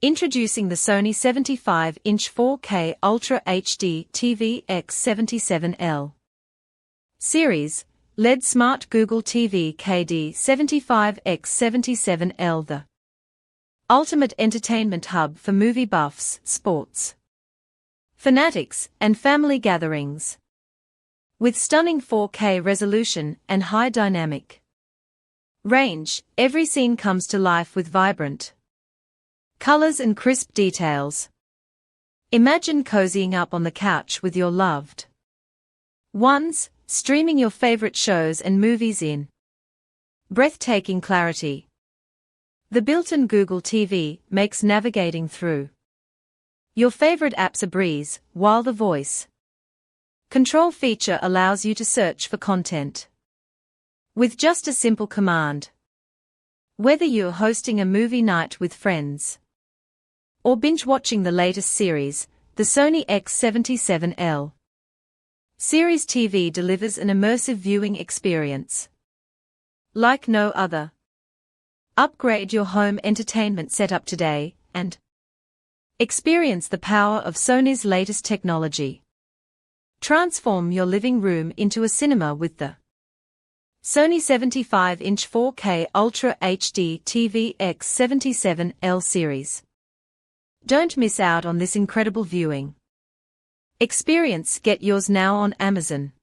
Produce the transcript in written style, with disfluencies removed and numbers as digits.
Introducing the Sony 75-inch 4K Ultra HD TV X77L Series, LED Smart Google TV KD75X77L, the ultimate entertainment hub for movie buffs, sports fanatics, and family gatherings. With stunning 4K resolution and high dynamic range, every scene comes to life with vibrant colors and crisp details. Imagine cozying up on the couch with your loved ones, streaming your favorite shows and movies in breathtaking clarity. The built-in Google TV makes navigating through your favorite apps a breeze, while the voice control feature allows you to search for content with just a simple command. Whether you're hosting a movie night with friends or binge-watching the latest series, the Sony X77L Series TV delivers an immersive viewing experience like no other. Upgrade your home entertainment setup today and experience the power of Sony's latest technology. Transform your living room into a cinema with the Sony 75-inch 4K Ultra HD TV X77L series. Don't miss out on this incredible viewing experience. Get yours now on Amazon.